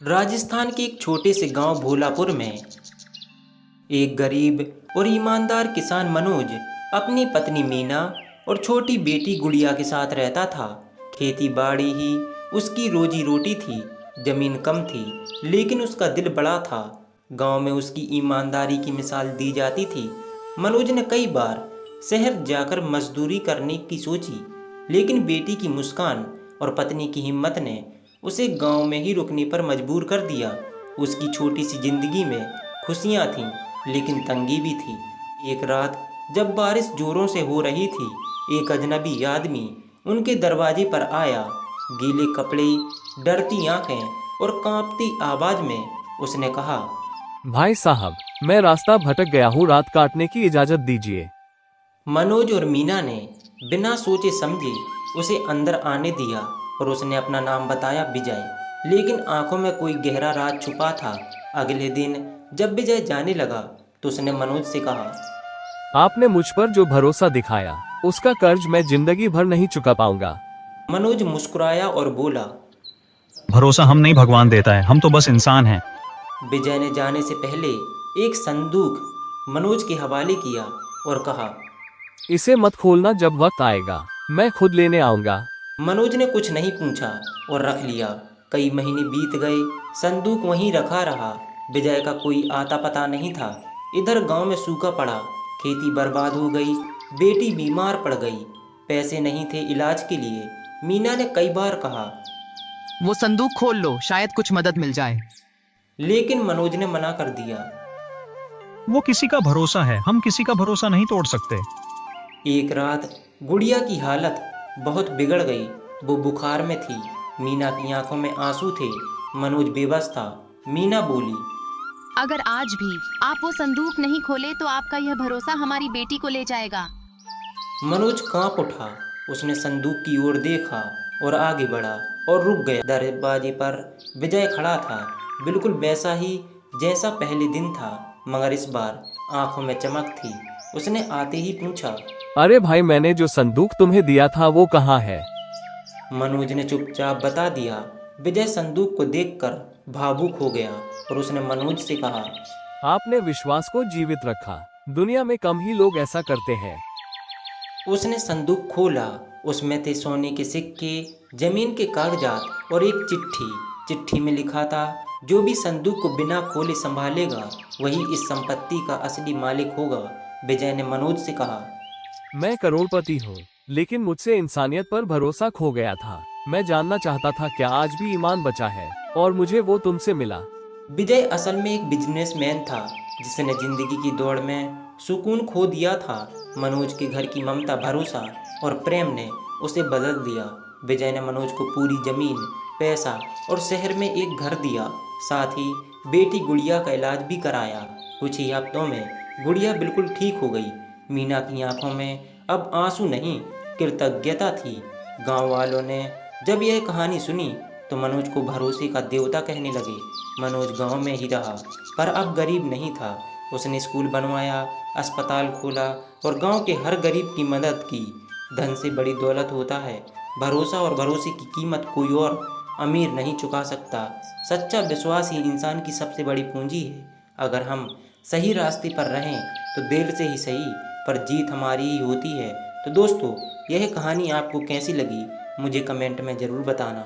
राजस्थान के एक छोटे से गांव भोलापुर में एक गरीब और ईमानदार किसान मनोज अपनी पत्नी मीना और छोटी बेटी गुड़िया के साथ रहता था। खेती बाड़ी ही उसकी रोजी रोटी थी। जमीन कम थी लेकिन उसका दिल बड़ा था। गांव में उसकी ईमानदारी की मिसाल दी जाती थी। मनोज ने कई बार शहर जाकर मजदूरी करने की सोची, लेकिन बेटी की मुस्कान और पत्नी की हिम्मत ने उसे गांव में ही रुकने पर मजबूर कर दिया। उसकी छोटी सी जिंदगी में खुशियां थीं, लेकिन तंगी भी थी। एक रात जब बारिश जोरों से हो रही थी, एक अजनबी आदमी उनके दरवाजे पर आया। गीले कपड़े, डरती आंखें और कांपती आवाज में उसने कहा, भाई साहब, मैं रास्ता भटक गया हूँ, रात काटने की इजाजत दीजिए। मनोज और मीना ने बिना सोचे समझे उसे अंदर आने दिया और उसने अपना नाम बताया, विजय। लेकिन आंखों में कोई गहरा राज छुपा था। अगले दिन जब विजय जाने लगा तो उसने मनोज से कहा, आपने मुझ पर जो भरोसा दिखाया, उसका कर्ज मैं जिंदगी भर नहीं चुका पाऊंगा। मनोज मुस्कुराया और बोला, भरोसा हम नहीं, भगवान देता है, हम तो बस इंसान हैं। विजय ने जाने से पहले एक संदूक मनोज के हवाले किया और कहा, इसे मत खोलना, जब वक्त आएगा मैं खुद लेने आऊंगा। मनोज ने कुछ नहीं पूछा और रख लिया। कई महीने बीत गए, संदूक वहीं रखा रहा। विजय का कोई आता पता नहीं था। इधर गांव में सूखा पड़ा, खेती बर्बाद हो गई, बेटी बीमार पड़ गई, पैसे नहीं थे इलाज के लिए। मीना ने कई बार कहा, वो संदूक खोल लो, शायद कुछ मदद मिल जाए। लेकिन मनोज ने मना कर दिया। वो किसी का भरोसा है, हम किसी का भरोसा नहीं तोड़ सकते। एक रात गुड़िया की हालत बहुत बिगड़ गई। वो बुखार में थी। मीना की आंखों में आंसू थे। मनोज बेबस था। मीना बोली, अगर आज भी आप वो संदूक नहीं खोले तो आपका यह भरोसा हमारी बेटी को ले जाएगा। मनोज कांप उठा। उसने संदूक की ओर देखा और आगे बढ़ा और रुक गया। दरवाजे पर विजय खड़ा था, बिल्कुल वैसा ही जैसा पहले दिन था, मगर इस बार आंखों में चमक थी। उसने आते ही पूछा, अरे भाई, मैंने जो संदूक तुम्हें दिया था वो कहाँ है? मनोज ने चुपचाप बता दिया। विजय संदूक को देखकर भावुक हो गया और उसने मनोज से कहा, आपने विश्वास को जीवित रखा, दुनिया में कम ही लोग ऐसा करते हैं। उसने संदूक खोला। उसमें थे सोने के सिक्के, जमीन के कागजात और एक चिट्ठी। चिट्ठी में लिखा था, जो भी संदूक को बिना खोले संभालेगा वही इस संपत्ति का असली मालिक होगा। विजय ने मनोज से कहा, मैं करोड़पति हूँ, लेकिन मुझसे इंसानियत पर भरोसा खो गया था। मैं जानना चाहता था क्या आज भी ईमान बचा है, और मुझे वो तुमसे मिला। विजय असल में एक बिजनेसमैन था जिसने जिंदगी की दौड़ में सुकून खो दिया था। मनोज के घर की ममता, भरोसा और प्रेम ने उसे बदल दिया। विजय ने मनोज को पूरी जमीन, पैसा और शहर में एक घर दिया। साथ ही बेटी गुड़िया का इलाज भी कराया। कुछ ही हफ्तों में गुड़िया बिल्कुल ठीक हो गई। मीना की आंखों में अब आंसू नहीं, कृतज्ञता थी। गांव वालों ने जब यह कहानी सुनी तो मनोज को भरोसे का देवता कहने लगे। मनोज गांव में ही रहा, पर अब गरीब नहीं था। उसने स्कूल बनवाया, अस्पताल खोला और गांव के हर गरीब की मदद की। धन से बड़ी दौलत होता है, भरोसा और भरोसे की कीमत कोई और अमीर नहीं चुका सकता। सच्चा विश्वास ही इंसान की सबसे बड़ी पूंजी है। अगर हम सही रास्ते पर रहें तो देर से ही सही, पर जीत हमारी ही होती है। तो दोस्तों, यह कहानी आपको कैसी लगी मुझे कमेंट में ज़रूर बताना।